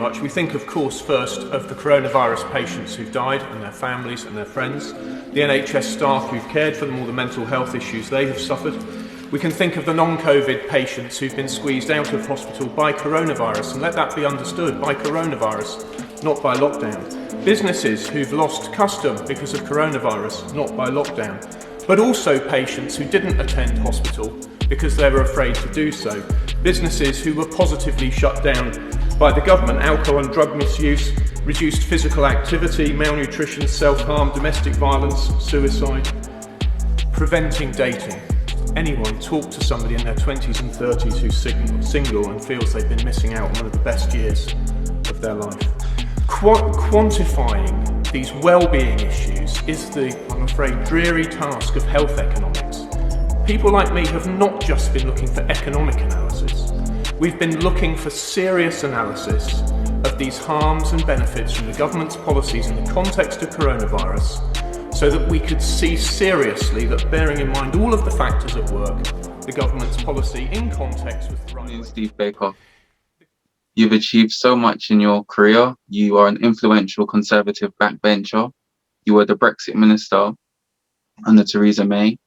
much, we think, of course, first of the coronavirus patients who've died and their families and their friends, the NHS staff who've cared for them, all the mental health issues they have suffered. We can think of the non-COVID patients who've been squeezed out of hospital by coronavirus, and let that be understood, by coronavirus, not by lockdown. Businesses who've lost custom because of coronavirus, not by lockdown. But also patients who didn't attend hospital because they were afraid to do so. Businesses who were positively shut down by the government, alcohol and drug misuse, reduced physical activity, malnutrition, self-harm, domestic violence, suicide. Preventing dating. Anyone talk to somebody in their 20s and 30s who's single and feels they've been missing out on one of the best years of their life. Quantifying these well-being issues is the, I'm afraid, dreary task of health economics. People like me have not just been looking for economic analysis. We've been looking for serious analysis of these harms and benefits from the government's policies in the context of coronavirus, so that we could see seriously that, bearing in mind all of the factors at work, the government's policy in context with the right. Steve Baker, you've achieved so much in your career. You are an influential Conservative backbencher. You were the Brexit minister under Theresa May.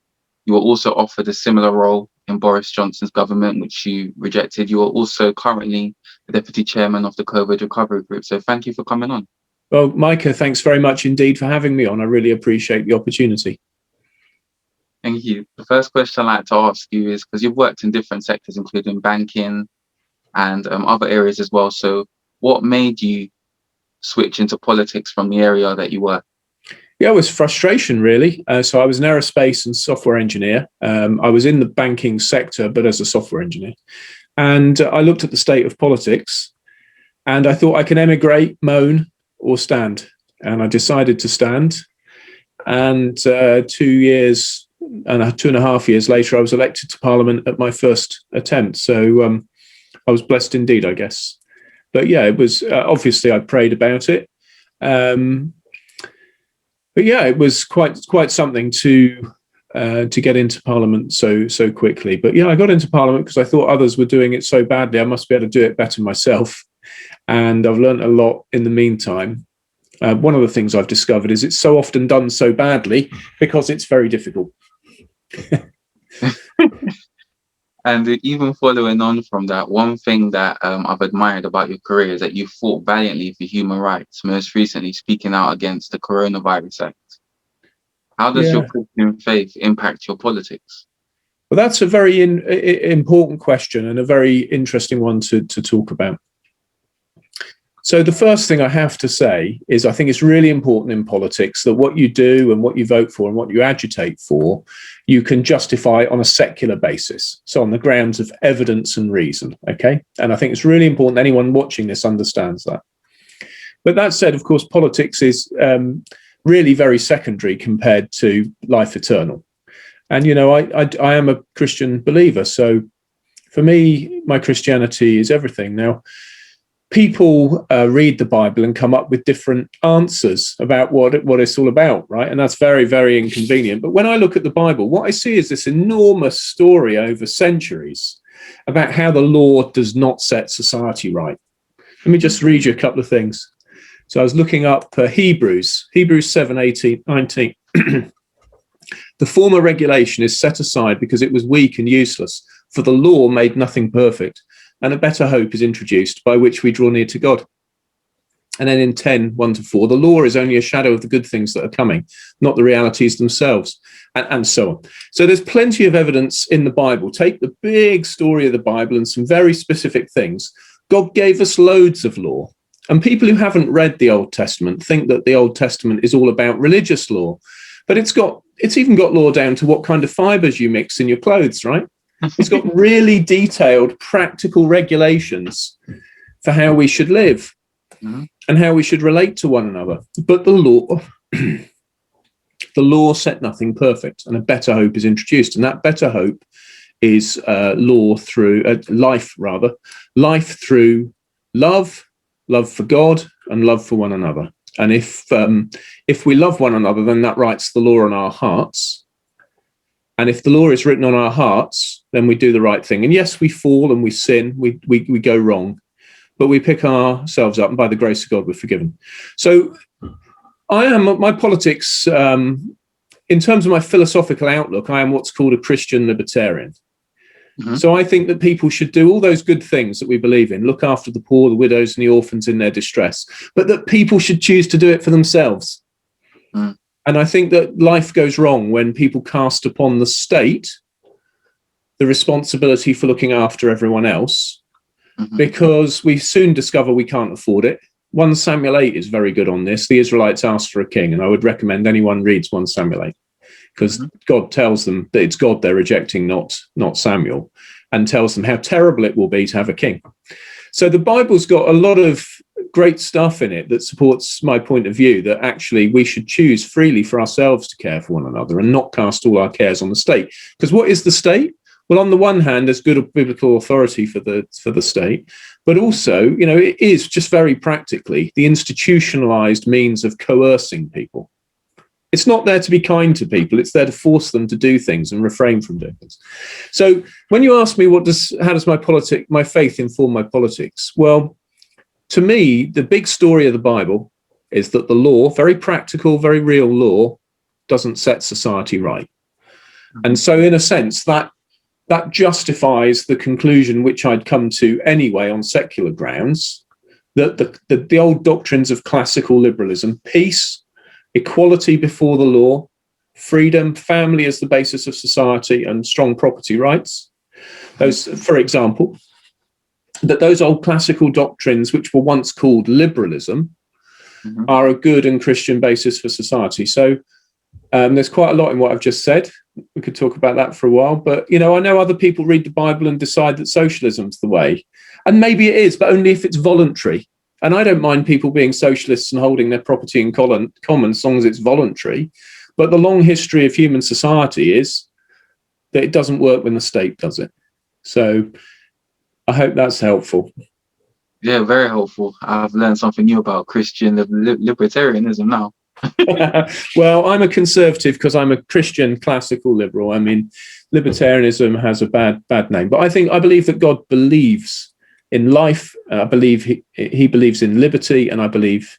You were also offered a similar role in Boris Johnson's government, which you rejected. You are also currently the deputy chairman of the COVID recovery group. So thank you for coming on. Well, Micah, thanks very much indeed for having me on. I really appreciate the opportunity. Thank you. The first question I'd like to ask you is, because you've worked in different sectors, including banking and other areas as well. So what made you switch into politics from the area that you were? Yeah, it was frustration, really. So I was an aerospace and software engineer. I was in the banking sector, but as a software engineer. And I looked at the state of politics and I thought I can emigrate, moan, or stand. And I decided to stand. And 2.5 years later, I was elected to Parliament at my first attempt. So I was blessed indeed, I guess. But yeah, it was obviously I prayed about it. But yeah, it was quite something to get into Parliament so quickly. But yeah, I got into Parliament because I thought others were doing it so badly. I must be able to do it better myself. And I've learned a lot in the meantime. One of the things I've discovered is it's so often done so badly because it's very difficult. And even following on from that, one thing that I've admired about your career is that you fought valiantly for human rights, most recently speaking out against the Coronavirus Act. How does your Christian faith impact your politics? Well, that's a very important question and a very interesting one to talk about. So the first thing I have to say is I think it's really important in politics that what you do and what you vote for and what you agitate for, you can justify on a secular basis. So on the grounds of evidence and reason, okay? And I think it's really important anyone watching this understands that. But that said, of course, politics is really very secondary compared to life eternal. And, you know, I am a Christian believer. So for me, my Christianity is everything. Now, people read the Bible and come up with different answers about what it's all about, right? And that's very, very inconvenient. But when I look at the Bible, what I see is this enormous story over centuries about how the law does not set society right. Let me just read you a couple of things. So I was looking up Hebrews 7:18-19. The former regulation is set aside because it was weak and useless, for the law made nothing perfect. And a better hope is introduced by which we draw near to God. And then in 10:1-4, the law is only a shadow of the good things that are coming, not the realities themselves, and so on. So there's plenty of evidence in the Bible. Take the big story of the Bible and some very specific things. God gave us loads of law. And people who haven't read the Old Testament think that the Old Testament is all about religious law. But it's even got law down to what kind of fibers you mix in your clothes, right? It's got really detailed, practical regulations for how we should live and how we should relate to one another. But the law set nothing perfect, and a better hope is introduced. And that better hope is life through love for God and love for one another. And if we love one another, then that writes the law on our hearts. And if the law is written on our hearts, then we do the right thing. And yes, we fall and we sin, we go wrong. but we pick ourselves up, and by the grace of God, we're forgiven. So my politics, in terms of my philosophical outlook, I am what's called a Christian libertarian. Mm-hmm. So I think that people should do all those good things that we believe in, look after the poor, the widows and the orphans in their distress, but that people should choose to do it for themselves. Mm. And I think that life goes wrong when people cast upon the state the responsibility for looking after everyone else, mm-hmm. because we soon discover we can't afford it. 1 Samuel 8 is very good on this. The Israelites asked for a king, and I would recommend anyone reads 1 Samuel 8, because mm-hmm. God tells them that it's God they're rejecting, not Samuel, and tells them how terrible it will be to have a king. So the Bible's got a lot of great stuff in it that supports my point of view, that actually we should choose freely for ourselves to care for one another and not cast all our cares on the state. Because what is the state? Well, on the one hand, there's good biblical authority for the state, but also, it is just very practically the institutionalized means of coercing people. It's not there to be kind to people. It's there to force them to do things and refrain from doing things. So when you ask me how does my faith inform my politics? Well, to me, the big story of the Bible is that the law, very practical, very real law, doesn't set society right. And so in a sense, that justifies the conclusion which I'd come to anyway on secular grounds, that the old doctrines of classical liberalism, peace, equality before the law, freedom, family as the basis of society, and strong property rights. Those, for example, that those old classical doctrines, which were once called liberalism, mm-hmm. are a good and Christian basis for society. So there's quite a lot in what I've just said. We could talk about that for a while, but I know other people read the Bible and decide that socialism's the way, and maybe it is, but only if it's voluntary. And I don't mind people being socialists and holding their property in common as long as it's voluntary. But the long history of human society is that it doesn't work when the state does it. So I hope that's helpful. Yeah, very helpful. I've learned something new about Christian libertarianism now. Well, I'm a conservative because I'm a Christian classical liberal. I mean, libertarianism has a bad name, but I believe that God believes in life. I believe he believes in liberty, and I believe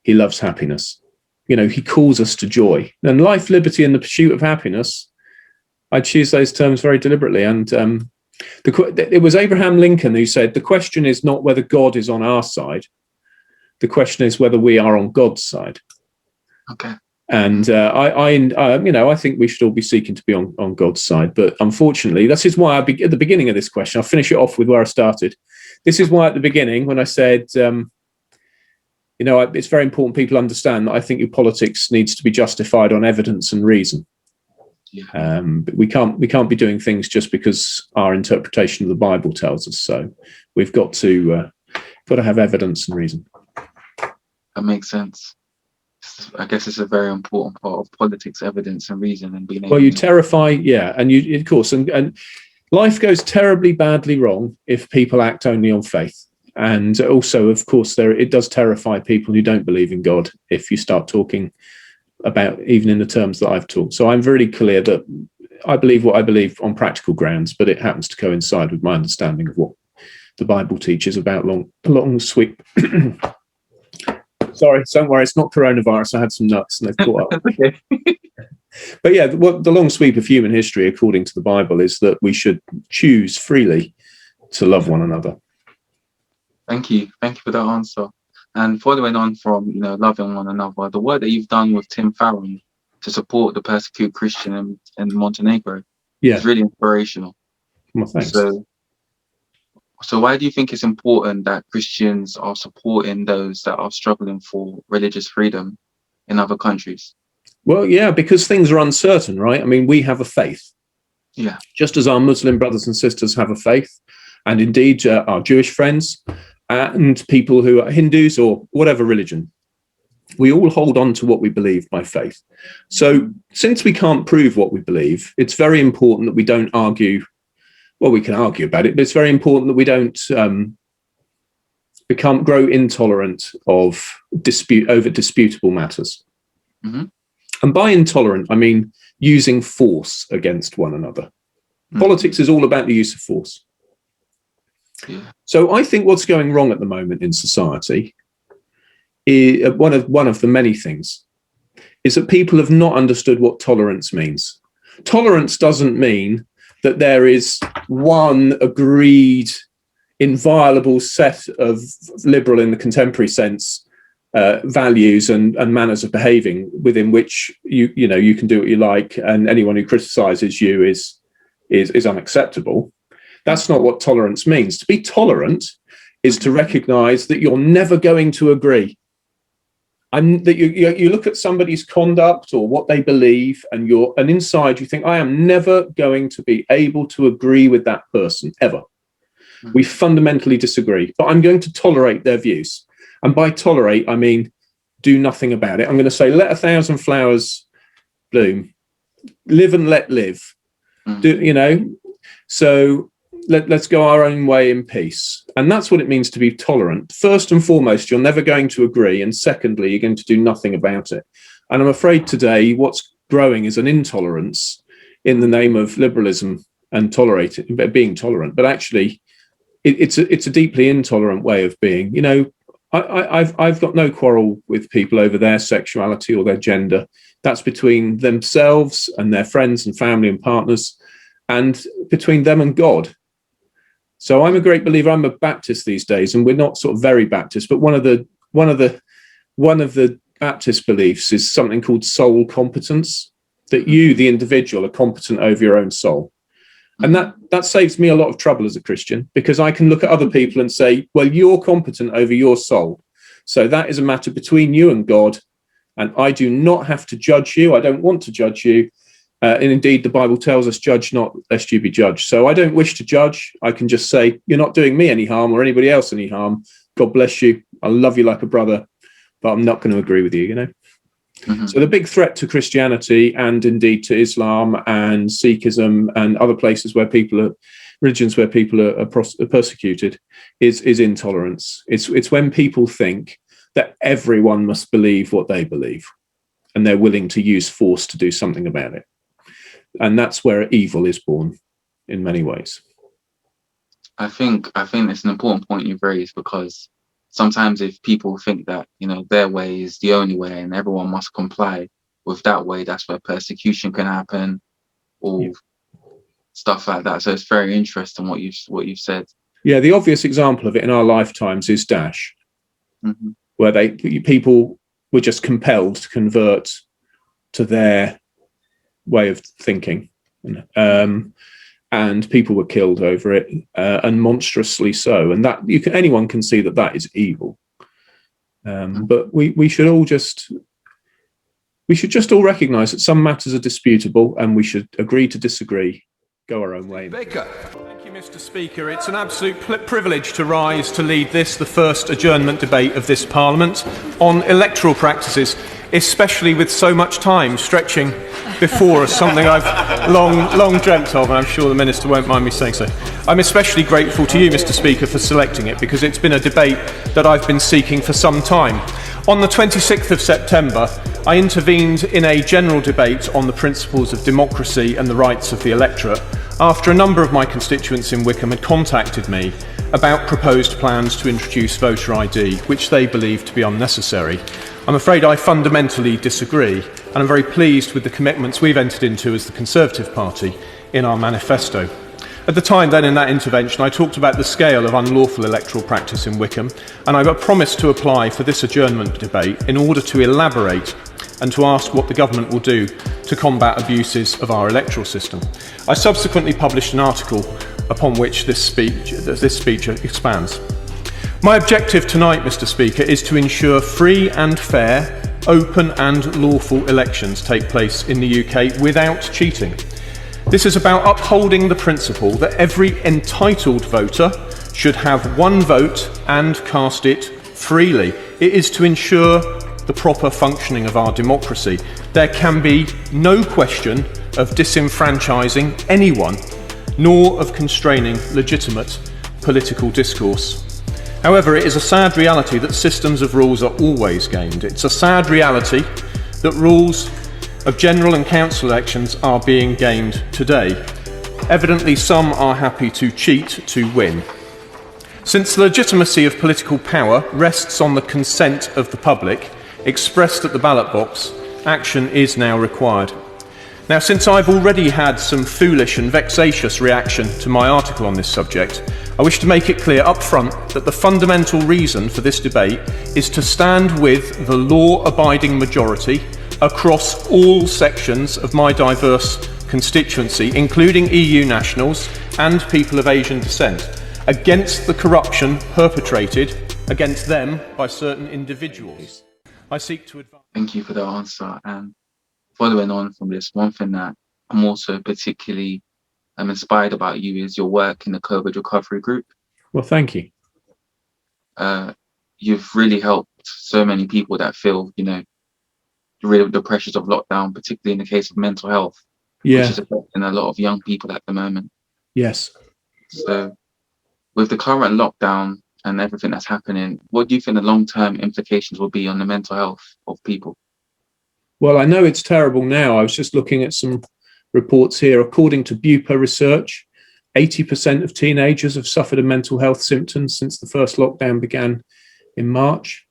he loves happiness. He calls us to joy. And life, liberty, and the pursuit of happiness, I choose those terms very deliberately. And it was Abraham Lincoln who said, the question is not whether God is on our side. The question is whether we are on God's side. Okay. And I think we should all be seeking to be on God's side. But unfortunately, this is why at the beginning of this question, I'll finish it off with where I started. This is why at the beginning, when I said, it's very important people understand that I think your politics needs to be justified on evidence and reason. Yeah. But we can't be doing things just because our interpretation of the Bible tells us so. We've got to have evidence and reason. That makes sense. I guess it's a very important part of politics, evidence and reason, and being able. Well, you terrify, and you, of course, and life goes terribly badly wrong if people act only on faith. And also, of course, it does terrify people who don't believe in God if you start talking about, even in the terms that I've talked. So I'm very clear that I believe what I believe on practical grounds, but it happens to coincide with my understanding of what the Bible teaches about long sweep. Sorry, don't worry, it's not coronavirus. I had some nuts and they've caught up. Okay. But yeah, what the long sweep of human history, according to the Bible, is that we should choose freely to love one another. Thank you for that answer. And following on from loving one another, the work that you've done with Tim Farron to support the persecuted Christian in Montenegro is really inspirational. Well, thanks. So why do you think it's important that Christians are supporting those that are struggling for religious freedom in other countries? Well, yeah, because things are uncertain, right? I mean, we have a faith. Yeah. Just as our Muslim brothers and sisters have a faith, and indeed our Jewish friends and people who are Hindus or whatever religion, we all hold on to what we believe by faith. So since we can't prove what we believe, it's very important that we don't argue. Well, we can argue about it, but it's very important that we don't grow intolerant of over disputable matters. Mm-hmm. And by intolerant, I mean using force against one another. Mm-hmm. Politics is all about the use of force. Yeah. So I think what's going wrong at the moment in society is one of the many things is that people have not understood what tolerance means. Tolerance doesn't mean that there is one agreed, inviolable set of liberal in the contemporary sense values and manners of behaving within which you can do what you like, and anyone who criticizes you is unacceptable. That's not what tolerance means. To be tolerant is to recognize that you're never going to agree. And that you look at somebody's conduct or what they believe, and inside you think, I am never going to be able to agree with that person, ever. We fundamentally disagree, but I'm going to tolerate their views. And by tolerate, I mean do nothing about it. I'm going to say, let 1,000 flowers bloom, live and let live. So let's go our own way in peace. And that's what it means to be tolerant. First and foremost, you're never going to agree. And secondly, you're going to do nothing about it. And I'm afraid today what's growing is an intolerance in the name of liberalism and being tolerant. But actually, it's a deeply intolerant way of being. I've got no quarrel with people over their sexuality or their gender. That's between themselves and their friends and family and partners, and between them and God. So I'm a great believer. I'm a Baptist these days, and we're not sort of very Baptist, but one of the Baptist beliefs is something called soul competence, that you, the individual, are competent over your own soul. And that saves me a lot of trouble as a Christian, because I can look at other people and say, well, you're competent over your soul. So that is a matter between you and God. And I do not have to judge you. I don't want to judge you. And indeed, the Bible tells us, judge not, lest you be judged. So I don't wish to judge. I can just say, you're not doing me any harm or anybody else any harm. God bless you. I love you like a brother, but I'm not going to agree with you, So the big threat to Christianity, and indeed to Islam and Sikhism and other places where religions where people are persecuted, is intolerance. It's when people think that everyone must believe what they believe, and they're willing to use force to do something about it. And that's where evil is born in many ways. I think it's an important point you've raised, because sometimes if people think that, their way is the only way and everyone must comply with that way, that's where persecution can happen, or stuff like that. So it's very interesting what you've said. Yeah, the obvious example of it in our lifetimes is Daesh, where people were just compelled to convert to their way of thinking, and people were killed over it, and monstrously so. And that anyone can see that is evil. But we should just all recognise that some matters are disputable, and we should agree to disagree, go our own way. Baker. Thank you, Mr. Speaker. It's an absolute privilege to rise to lead the first adjournment debate of this Parliament on electoral practices, especially with so much time stretching before us, something I've long dreamt of, and I'm sure the Minister won't mind me saying so. I'm especially grateful to you, Mr. Speaker, for selecting it, because it's been a debate that I've been seeking for some time. On the 26th of September, I intervened in a general debate on the principles of democracy and the rights of the electorate, after a number of my constituents in Wickham had contacted me about proposed plans to introduce voter ID, which they believed to be unnecessary. I'm afraid I fundamentally disagree, and I'm very pleased with the commitments we've entered into as the Conservative Party in our manifesto. At the time then, in that intervention, I talked about the scale of unlawful electoral practice in Wickham, and I promised to apply for this adjournment debate in order to elaborate and to ask what the government will do to combat abuses of our electoral system. I subsequently published an article upon which this speech expands. My objective tonight, Mr. Speaker, is to ensure free and fair, open and lawful elections take place in the UK without cheating. This is about upholding the principle that every entitled voter should have one vote and cast it freely. It is to ensure the proper functioning of our democracy. There can be no question of disenfranchising anyone, nor of constraining legitimate political discourse. However, it is a sad reality that systems of rules are always gained. It's a sad reality that rules of general and council elections are being gained today. Evidently, some are happy to cheat to win. Since the legitimacy of political power rests on the consent of the public, expressed at the ballot box, action is now required. Now, since I've already had some foolish and vexatious reaction to my article on this subject, I wish to make it clear up front that the fundamental reason for this debate is to stand with the law-abiding majority across all sections of my diverse constituency, including EU nationals and people of Asian descent, against the corruption perpetrated against them by certain individuals. I seek to advise. Thank you for the answer. And following on from this, one thing that I'm also particularly inspired about you is your work in the COVID recovery group. Well, thank you. You've really helped so many people that feel, rid of the pressures of lockdown, particularly in the case of mental health, which is affecting a lot of young people at the moment. Yes. So with the current lockdown and everything that's happening, what do you think the long-term implications will be on the mental health of people? Well, I know it's terrible now. I was just looking at some reports here. According to Bupa research, 80% of teenagers have suffered of mental health symptoms since the first lockdown began in March.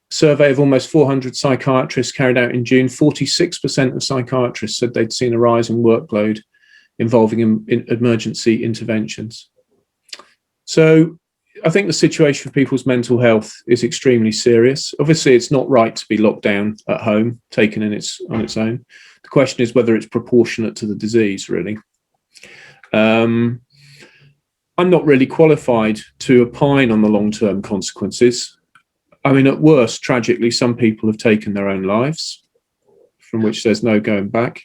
A survey of almost 400 psychiatrists carried out in June, 46% of psychiatrists said they'd seen a rise in workload involving in emergency interventions. So I think the situation for people's mental health is extremely serious. Obviously, it's not right to be locked down at home, taken on its own. The question is whether it's proportionate to the disease, really. I'm not really qualified to opine on the long-term consequences. I mean, at worst, tragically, some people have taken their own lives, from which there's no going back.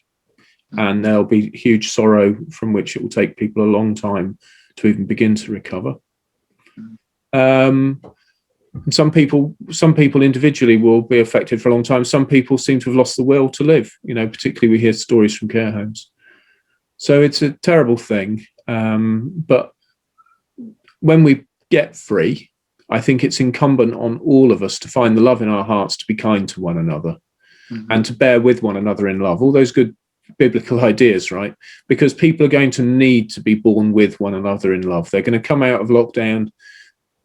And there'll be huge sorrow from which it will take people a long time to even begin to recover. Some people individually will be affected for a long time. Some people seem to have lost the will to live, particularly we hear stories from care homes. So it's a terrible thing. But when we get free, I think it's incumbent on all of us to find the love in our hearts to be kind to one another and to bear with one another in love. All those good biblical ideas, right? Because people are going to need to be born with one another in love. They're going to come out of lockdown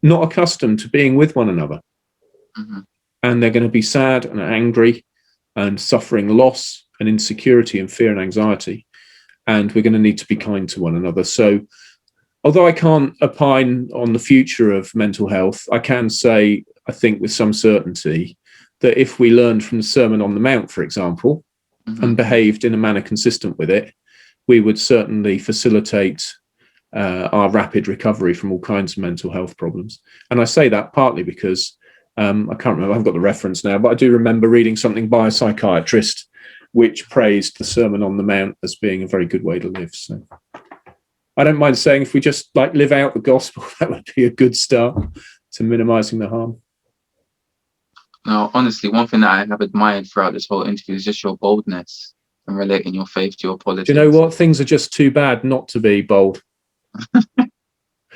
not accustomed to being with one another. And they're going to be sad and angry and suffering loss and insecurity and fear and anxiety. And we're going to need to be kind to one another. So although I can't opine on the future of mental health, I can say, I think with some certainty, that if we learned from the Sermon on the Mount, for example, and behaved in a manner consistent with it, we would certainly facilitate our rapid recovery from all kinds of mental health problems. And I say that partly because I can't remember, I've got the reference now, but I do remember reading something by a psychiatrist which praised the Sermon on the Mount as being a very good way to live. So I don't mind saying if we just live out the gospel, that would be a good start to minimizing the harm. Now, honestly, one thing that I have admired throughout this whole interview is just your boldness and relating your faith to your politics. Do you know what? Things are just too bad not to be bold.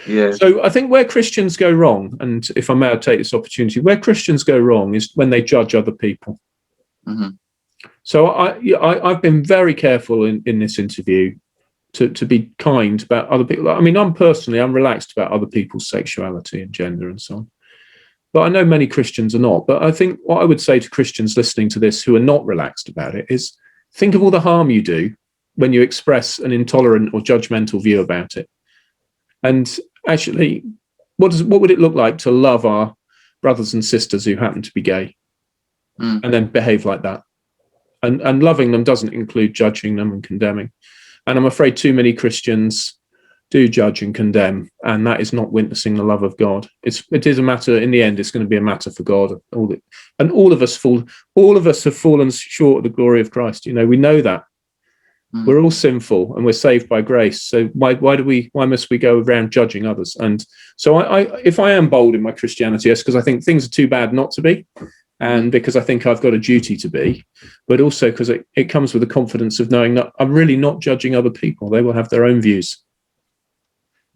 Yeah. So I think where Christians go wrong, and if I may, I'll take this opportunity, where Christians go wrong is when they judge other people. So I've been very careful in this interview to be kind about other people. I mean, I'm relaxed about other people's sexuality and gender and so on. But I know many Christians are not. But I think what I would say to Christians listening to this who are not relaxed about it is think of all the harm you do when you express an intolerant or judgmental view about it. And actually, what would it look like to love our brothers and sisters who happen to be gay and then behave like that? And loving them doesn't include judging them and condemning. And I'm afraid too many Christians do judge and condemn, and that is not witnessing the love of God. It is a matter, in the end, it's going to be a matter for God. And all of us have fallen short of the glory of Christ. We know that. We're all sinful and we're saved by grace. So why must we go around judging others? And so if I am bold in my Christianity, it's because I think things are too bad not to be, and because I think I've got a duty to be, but also because it comes with the confidence of knowing that I'm really not judging other people. They will have their own views.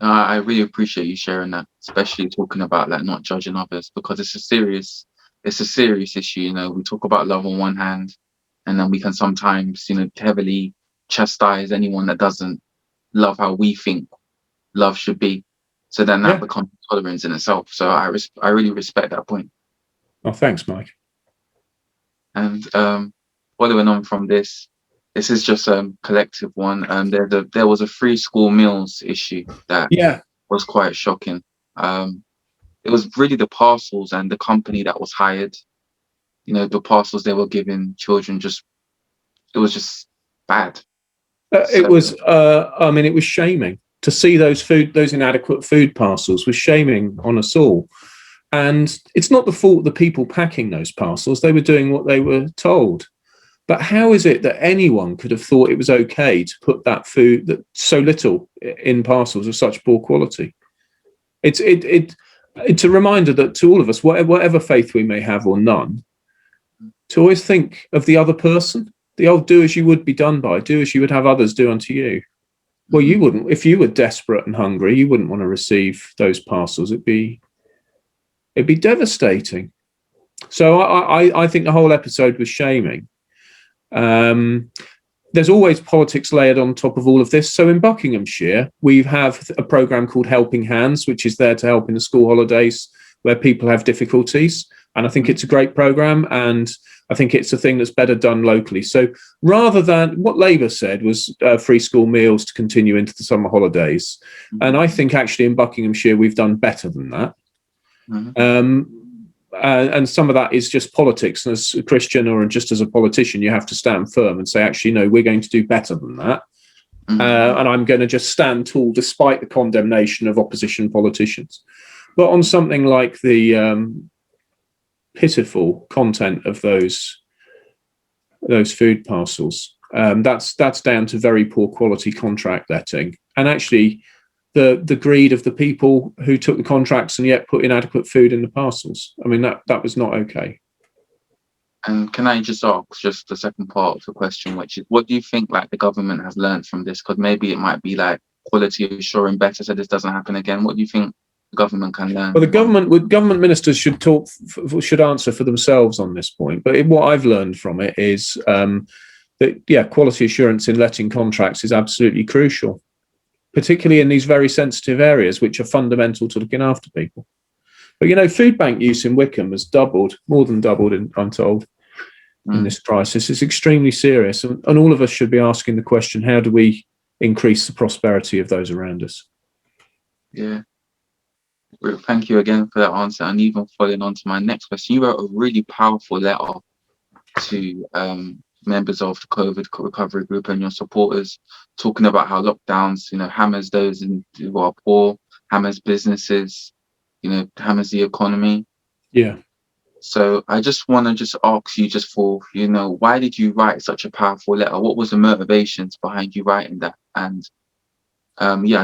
I really appreciate you sharing that, especially talking about not judging others, because it's a serious issue. We talk about love on one hand, and then we can sometimes, heavily chastise anyone that doesn't love how we think love should be. So then that Yeah. becomes tolerance in itself. So I really respect that point. Oh, thanks, Mike. And following on from this is just a collective one. There was a free school meals issue that Yeah. was quite shocking. It was really the parcels and the company that was hired. You know, the parcels they were giving children, it was just bad. It was, I mean, it was shaming to see those inadequate food parcels was shaming on us all. And it's not the fault of the people packing those parcels. They were doing what they were told. But how is it that anyone could have thought it was okay to put that food, that so little, in parcels of such poor quality? It's a reminder that to all of us, whatever faith we may have or none, to always think of the other person. The old "do as you would be done by, do as you would have others do unto you." Well, you wouldn't, if you were desperate and hungry, you wouldn't want to receive those parcels. It'd be devastating. So I think the whole episode was shaming. There's always politics layered on top of all of this. So in Buckinghamshire, we have a programme called Helping Hands, which is there to help in the school holidays where people have difficulties. And I think it's a great programme, and I think it's a thing that's better done locally. So rather than what Labour said was free school meals to continue into the summer holidays, and I think actually in Buckinghamshire we've done better than that. And some of that is just politics. And as a Christian or just as a politician, you have to stand firm and say, actually, no, we're going to do better than that. And I'm going to just stand tall despite the condemnation of opposition politicians. But on something like the pitiful content of those food parcels, that's down to very poor quality contract letting. And actually, the greed of the people who took the contracts and yet put inadequate food in the parcels. I mean, that was not okay. And can I just ask just the second part of the question, which is, what do you think like the government has learned from this? Because maybe it might be like quality assuring better so this doesn't happen again. What do you think the government can learn? Well, government ministers should answer for themselves on this point. But what I've learned from it is that quality assurance in letting contracts is absolutely crucial, particularly in these very sensitive areas, which are fundamental to looking after people. But, food bank use in Wickham has more than doubled, I'm told, in this crisis. It's extremely serious. And all of us should be asking the question, how do we increase the prosperity of those around us? Yeah. Well, thank you again for that answer. And even following on to my next question, you wrote a really powerful letter to members of the COVID recovery group and your supporters, talking about how lockdowns, hammers those who are poor, hammers businesses, hammers the economy. Yeah. So I just want to ask you for, why did you write such a powerful letter? What was the motivations behind you writing that? And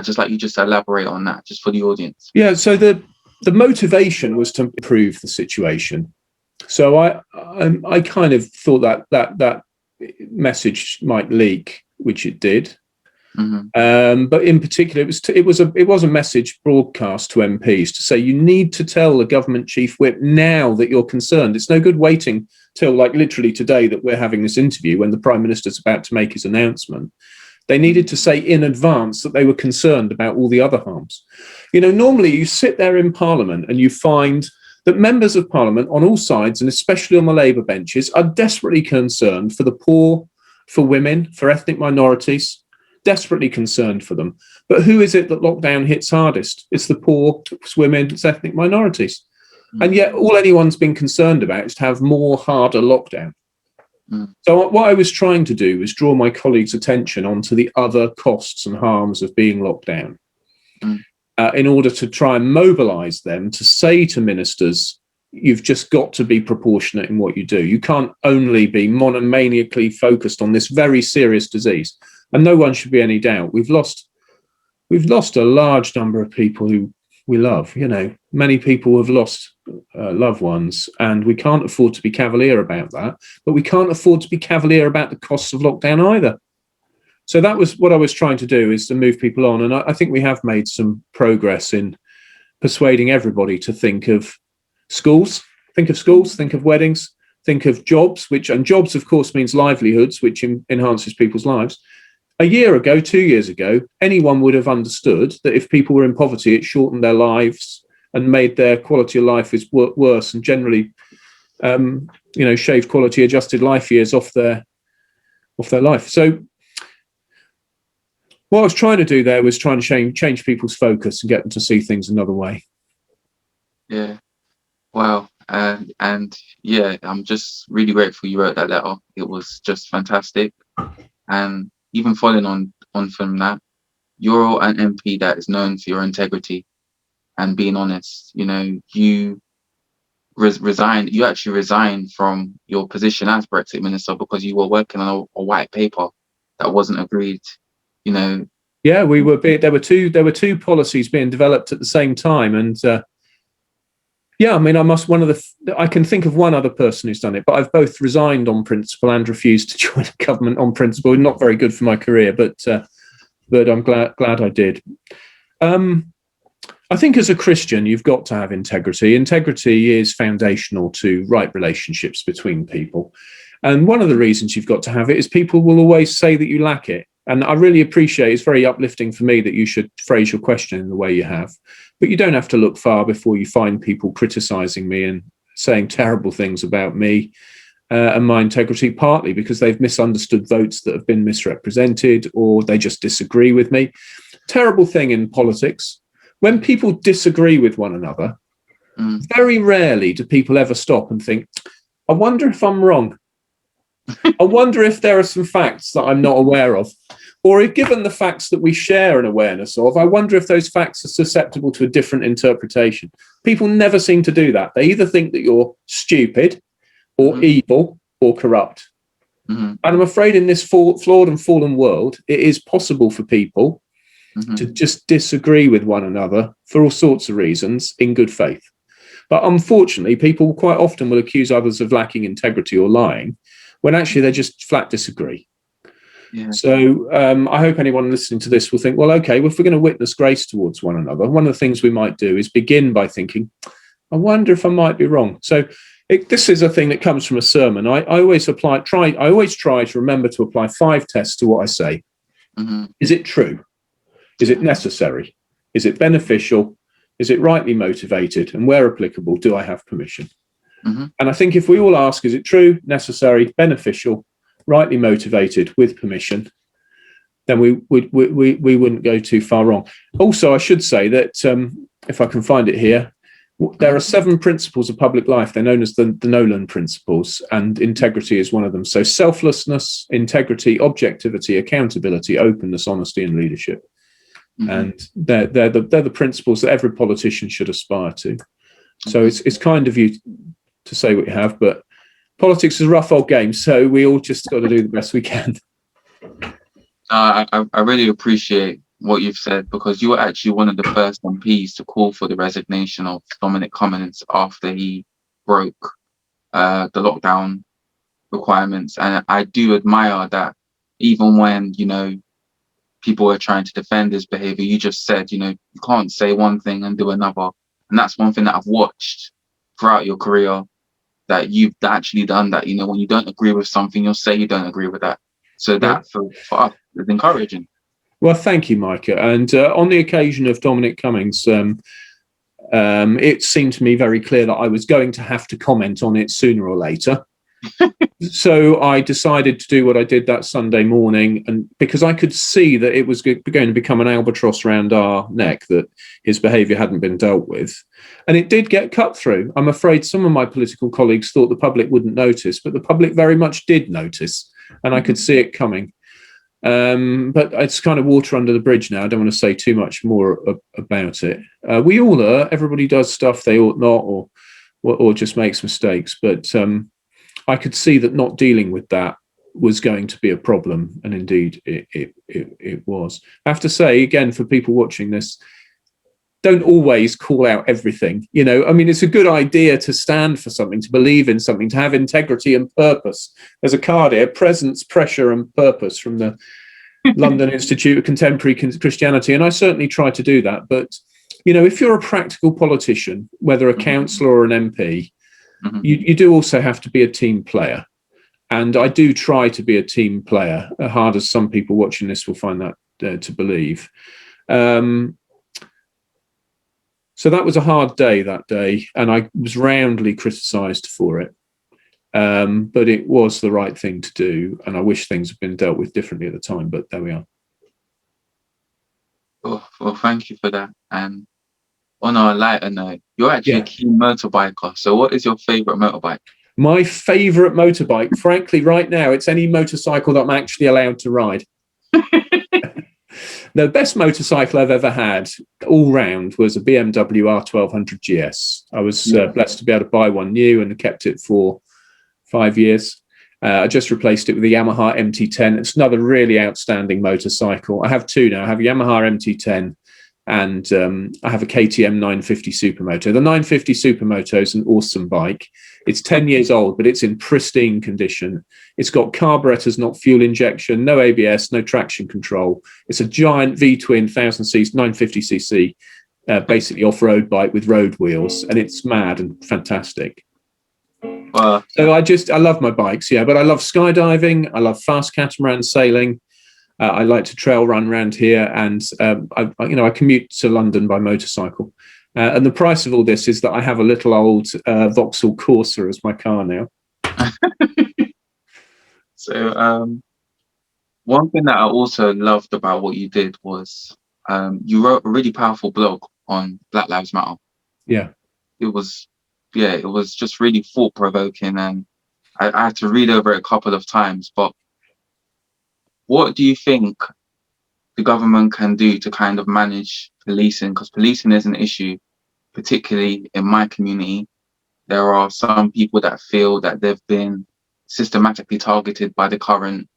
just like you just elaborate on that, just for the audience. Yeah. So the motivation was to improve the situation. So I kind of thought that message might leak, which it did. But in particular, it was a message broadcast to MPs to say, you need to tell the government chief whip now that you're concerned. It's no good waiting till like literally today that we're having this interview when the Prime Minister's about to make his announcement. They needed to say in advance that they were concerned about all the other harms. Normally you sit there in Parliament and you find that members of Parliament on all sides, and especially on the Labour benches, are desperately concerned for the poor, for women, for ethnic minorities, desperately concerned for them. But who is it that lockdown hits hardest? It's the poor, it's women, it's ethnic minorities. And yet all anyone's been concerned about is to have more harder lockdown. So what I was trying to do was draw my colleagues' attention onto the other costs and harms of being locked down, in order to try and mobilise them to say to ministers, you've just got to be proportionate in what you do. You can't only be monomaniacally focused on this very serious disease. And no one should be any doubt. We've lost a large number of people who we love. Many people have lost loved ones, and we can't afford to be cavalier about that. But we can't afford to be cavalier about the costs of lockdown either. So that was what I was trying to do, is to move people on. And I think we have made some progress in persuading everybody to think of schools, think of weddings, think of jobs, and jobs, of course, means livelihoods, which enhances people's lives. a year ago, 2 years ago, anyone would have understood that if people were in poverty, it shortened their lives and made their quality of life worse, and generally, shaved quality adjusted life years off their life. So what I was trying to do there was trying to change people's focus and get them to see things another way. Yeah. Wow. And yeah, I'm just really grateful you wrote that letter. It was just fantastic. And even following on from that, you're an MP that is known for your integrity and being honest. You know, you resigned. You actually resigned from your position as Brexit minister because you were working on a white paper that wasn't agreed. You know. Yeah, there were two policies being developed at the same time, and yeah, I mean, I can think of one other person who's done it, but I've both resigned on principle and refused to join a government on principle. Not very good for my career, but I'm glad I did. I think as a Christian, you've got to have integrity. Integrity is foundational to right relationships between people. And one of the reasons you've got to have it is people will always say that you lack it. And I really appreciate, it's very uplifting for me that you should phrase your question in the way you have. But you don't have to look far before you find people criticising me and saying terrible things about me and my integrity, partly because they've misunderstood votes that have been misrepresented, or they just disagree with me. Terrible thing in politics. When people disagree with one another, very rarely do people ever stop and think, I wonder if I'm wrong. I wonder if there are some facts that I'm not aware of. Or if given the facts that we share an awareness of, I wonder if those facts are susceptible to a different interpretation. People never seem to do that. They either think that you're stupid or evil or corrupt. And I'm afraid in this flawed and fallen world, it is possible for people to just disagree with one another for all sorts of reasons in good faith. But unfortunately, people quite often will accuse others of lacking integrity or lying when actually they just flat disagree. Yeah. So I hope anyone listening to this will think, well, okay, well, if we're going to witness grace towards one another, one of the things we might do is begin by thinking, I wonder if I might be wrong. So this is a thing that comes from a sermon. I always try to remember to apply 5 tests to what I say. Is it true? Is it necessary? Is it beneficial? Is it rightly motivated? And where applicable, do I have permission? And I think if we all ask, is it true, necessary, beneficial, rightly motivated, with permission, then we wouldn't go too far wrong. Also, I should say that if I can find it here, there are 7 principles of public life. They're known as the Nolan principles, and integrity is one of them. So selflessness, integrity, objectivity, accountability, openness, honesty, and leadership. And they're the principles that every politician should aspire to. So it's kind of you to say what you have, but politics is a rough old game, so we all just got to do the best we can. I really appreciate what you've said, because you were actually one of the first MPs to call for the resignation of Dominic Cummings after he broke the lockdown requirements. And I do admire that even when, people were trying to defend his behavior, you just said, you can't say one thing and do another. And that's one thing that I've watched throughout your career, that you've actually done that. When you don't agree with something, you'll say you don't agree with that. So that for us is encouraging. Well, thank you, Micah. And on the occasion of Dominic Cummings, it seemed to me very clear that I was going to have to comment on it sooner or later. So I decided to do what I did that Sunday morning, and because I could see that it was going to become an albatross around our neck, that his behaviour hadn't been dealt with. And it did get cut through. I'm afraid some of my political colleagues thought the public wouldn't notice, but the public very much did notice, and I could see it coming. But it's kind of water under the bridge now. I don't want to say too much more about it. We all are. Everybody does stuff they ought not, or just makes mistakes. But I could see that not dealing with that was going to be a problem, and indeed it was. I have to say, again, for people watching this, don't always call out everything. It's a good idea to stand for something, to believe in something, to have integrity and purpose. There's a card here: presence, pressure, and purpose, from the London Institute of Contemporary Christianity. And I certainly try to do that. But, if you're a practical politician, whether a councillor or an MP, you do also have to be a team player. And I do try to be a team player, as hard as some people watching this will find that to believe. So that was a hard day that day, and I was roundly criticised for it. But it was the right thing to do, and I wish things had been dealt with differently at the time, but there we are. Oh, well, thank you for that. And on a lighter note, you're actually a keen motorbiker. So what is your favourite motorbike? My favourite motorbike, frankly, right now, it's any motorcycle that I'm actually allowed to ride. The best motorcycle I've ever had all round was a BMW R1200 GS. I was blessed to be able to buy one new and kept it for 5 years. I just replaced it with the Yamaha MT10. It's another really outstanding motorcycle. I have two now. I have a Yamaha MT10 and I have a KTM 950 Supermoto. The 950 Supermoto is an awesome bike. It's 10 years old, but it's in pristine condition. It's got carburetors, not fuel injection, no ABS, no traction control. It's a giant V-twin 1000cc, 950cc, basically off-road bike with road wheels, and it's mad and fantastic. So I love my bikes, but I love skydiving. I love fast catamaran sailing. I like to trail run around here, and I commute to London by motorcycle. And the price of all this is that I have a little old Vauxhall Corsa as my car now. So one thing that I also loved about what you did was you wrote a really powerful blog on Black Lives Matter. Yeah. It was just really thought-provoking, and I had to read over it a couple of times. But what do you think the government can do to kind of manage policing? Because policing is an issue, particularly in my community. There are some people that feel that they've been systematically targeted by the current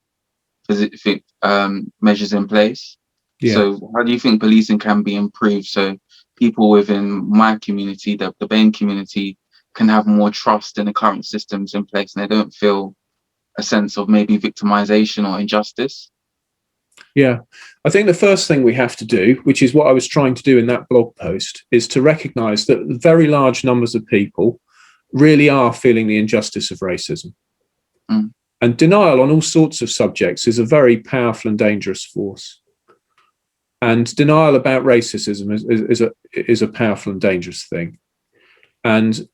measures in place. Yeah. So how do you think policing can be improved so people within my community, the BAME community, can have more trust in the current systems in place and they don't feel a sense of maybe victimization or injustice? Yeah, I think the first thing we have to do, which is what I was trying to do in that blog post, is to recognize that very large numbers of people really are feeling the injustice of racism. And denial on all sorts of subjects is a very powerful and dangerous force. And denial about racism is a powerful and dangerous thing. And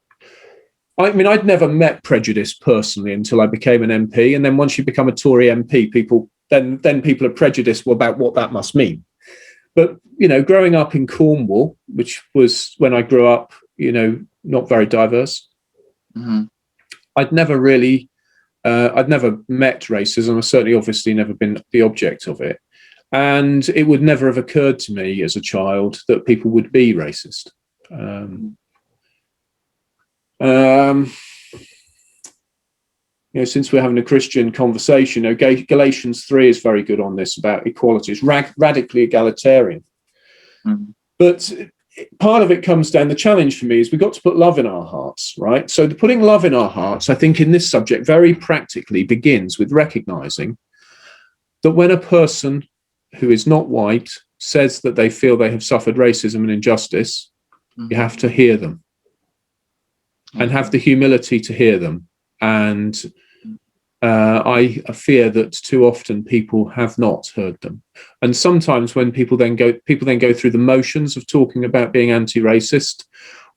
I mean, I'd never met prejudice personally until I became an MP. And then once you become a Tory MP, people are prejudiced about what that must mean. But, growing up in Cornwall, which was when I grew up, not very diverse, I'd never met racism. I've certainly obviously never been the object of it. And it would never have occurred to me as a child that people would be racist. Since we're having a Christian conversation, Galatians 3 is very good on this about equality. It's radically egalitarian. But part of it comes down, the challenge for me is we've got to put love in our hearts, right? So the putting love in our hearts, I think in this subject very practically begins with recognizing that when a person who is not white says that they feel they have suffered racism and injustice, you have to hear them and have the humility to hear them. And I fear that too often people have not heard them. And sometimes when people then go through the motions of talking about being anti-racist,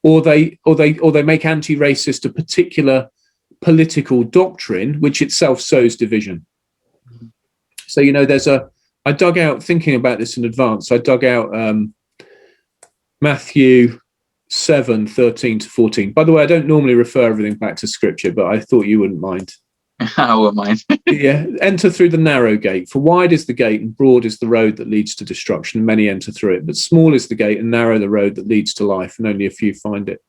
or they make anti-racist a particular political doctrine, which itself sows division. So, I dug out, thinking about this in advance, I dug out Matthew 7:13-14. By the way, I don't normally refer everything back to scripture, but I thought you wouldn't mind. I wouldn't mind. Yeah. Enter through the narrow gate, for wide is the gate and broad is the road that leads to destruction, and many enter through it. But small is the gate and narrow the road that leads to life, and only a few find it.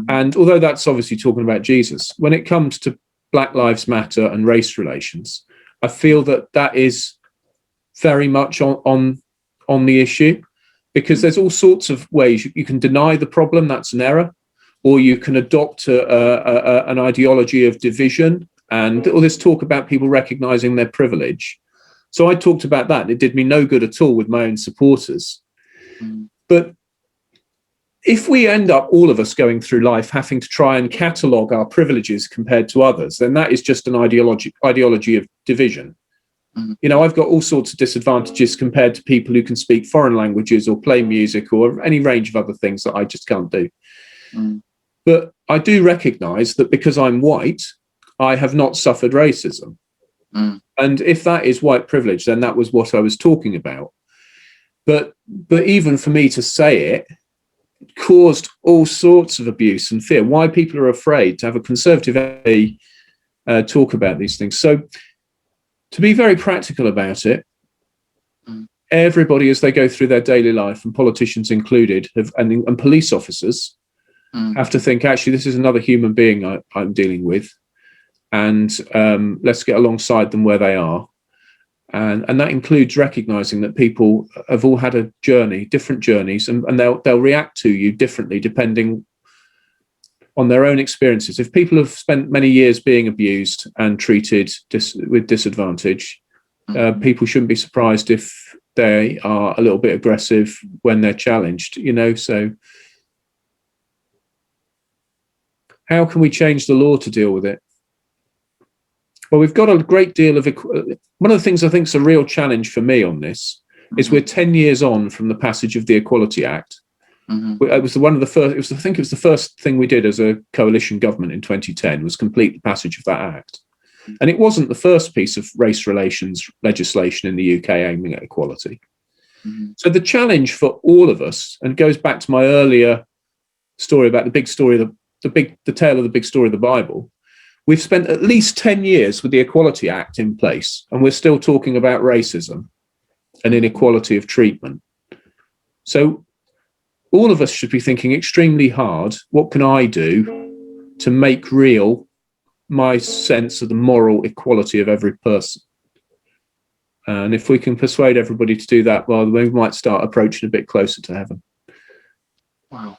And although that's obviously talking about Jesus, when it comes to Black Lives Matter and race relations, I feel that is very much on the issue, because there's all sorts of ways you can deny the problem, that's an error, or you can adopt an ideology of division and all this talk about people recognizing their privilege. So I talked about that, and it did me no good at all with my own supporters. But if we end up, all of us, going through life having to try and catalogue our privileges compared to others, then that is just an ideology of division. You know, I've got all sorts of disadvantages compared to people who can speak foreign languages or play music or any range of other things that I just can't do. But I do recognise that because I'm white, I have not suffered racism. And if that is white privilege, then that was what I was talking about. But even for me to say it caused all sorts of abuse and fear. Why people are afraid to have a conservative talk about these things. So to be very practical about it, everybody, as they go through their daily life, and politicians included, and police officers, have to think, actually, this is another human being I'm dealing with, and let's get alongside them where they are. And that includes recognizing that people have all had a journey, different journeys, and they'll react to you differently depending on their own experiences. If people have spent many years being abused and treated with disadvantage, people shouldn't be surprised if they are a little bit aggressive when they're challenged, you know. So how can we change the law to deal with it? Well, we've got a great deal of one of the things I think is a real challenge for me on this is we're 10 years on from the passage of the Equality Act. It was one of the first. I think it was the first thing we did as a coalition government in 2010 was complete the passage of that act, and it wasn't the first piece of race relations legislation in the UK aiming at equality. So the challenge for all of us, and goes back to my earlier story about the big story, the tale of the big story of the Bible. We've spent at least 10 years with the Equality Act in place, and we're still talking about racism and inequality of treatment. So all of us should be thinking extremely hard, what can I do to make real my sense of the moral equality of every person? And if we can persuade everybody to do that, well, we might start approaching a bit closer to heaven. Wow.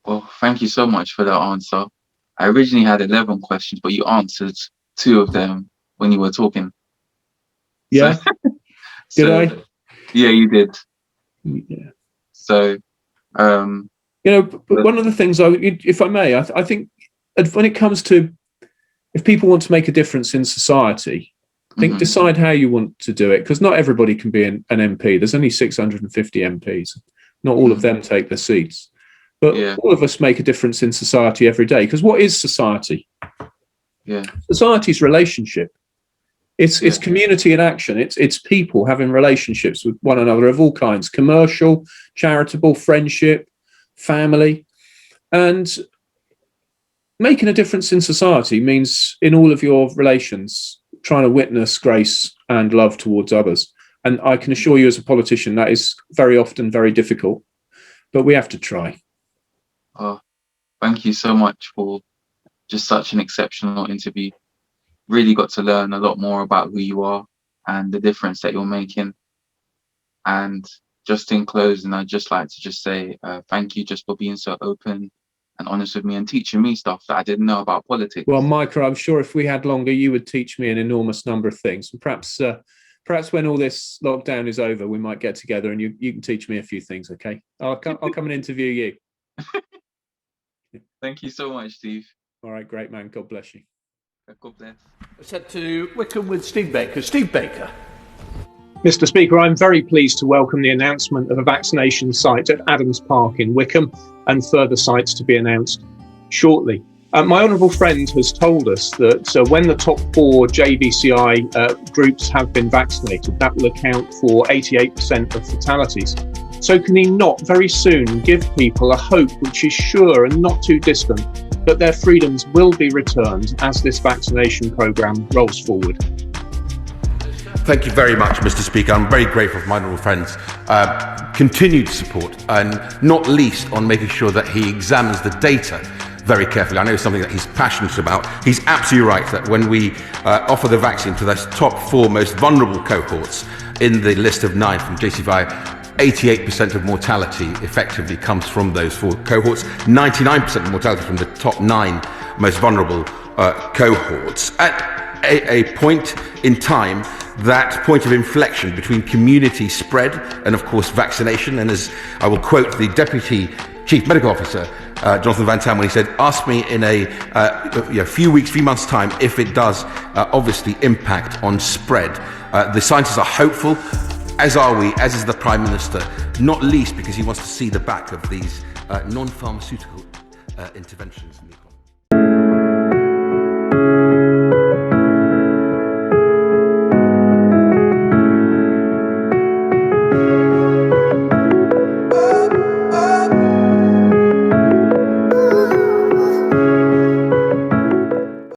Well, thank you so much for that answer. I originally had 11 questions, but you answered 2 of them when you were talking. Yeah. Did I? Yeah, you did. Yeah. So, you know, but one of the things, if I may, I think when it comes to, if people want to make a difference in society, I think decide how you want to do it, because not everybody can be an MP. There's only 650 MPs. Not all of them take their seats. But all of us make a difference in society every day. Because what is society? Society's relationship. It's community in action. It's people having relationships with one another of all kinds: commercial, charitable, friendship, family. And making a difference in society means in all of your relations trying to witness grace and love towards others. And I can assure you, as a politician, that is very often very difficult, but we have to try. Oh, thank you so much for just such an exceptional interview. Really got to learn a lot more about who you are and the difference that you're making. And just in closing, I'd just like to just say thank you just for being so open and honest with me and teaching me stuff that I didn't know about politics. Well, Micah, I'm sure if we had longer, you would teach me an enormous number of things. And perhaps when all this lockdown is over, we might get together and you can teach me a few things, okay? I'll come and interview you. Thank you so much, Steve. All right, great man. God bless you. God bless. Let's head to Wickham with Steve Baker. Steve Baker. Mr. Speaker, I'm very pleased to welcome the announcement of a vaccination site at Adams Park in Wickham and further sites to be announced shortly. My honourable friend has told us that when the top 4 JVCI groups have been vaccinated, that will account for 88% of fatalities. So can he not very soon give people a hope which is sure and not too distant that their freedoms will be returned as this vaccination programme rolls forward? Thank you very much, Mr. Speaker. I'm very grateful for my honourable friend's continued support, and not least on making sure that he examines the data very carefully. I know it's something that he's passionate about. He's absolutely right that when we offer the vaccine to those top 4 most vulnerable cohorts in the list of 9 from JCVI, 88% of mortality effectively comes from those 4 cohorts, 99% of mortality from the top 9 most vulnerable cohorts. a point in time, that point of inflection between community spread and, of course, vaccination. And as I will quote the Deputy Chief Medical Officer, Jonathan Van Tam, when he said, ask me in a few weeks, few months' time, if it does obviously impact on spread. The scientists are hopeful, as are we, as is the Prime Minister, not least because he wants to see the back of these non-pharmaceutical interventions in the economy.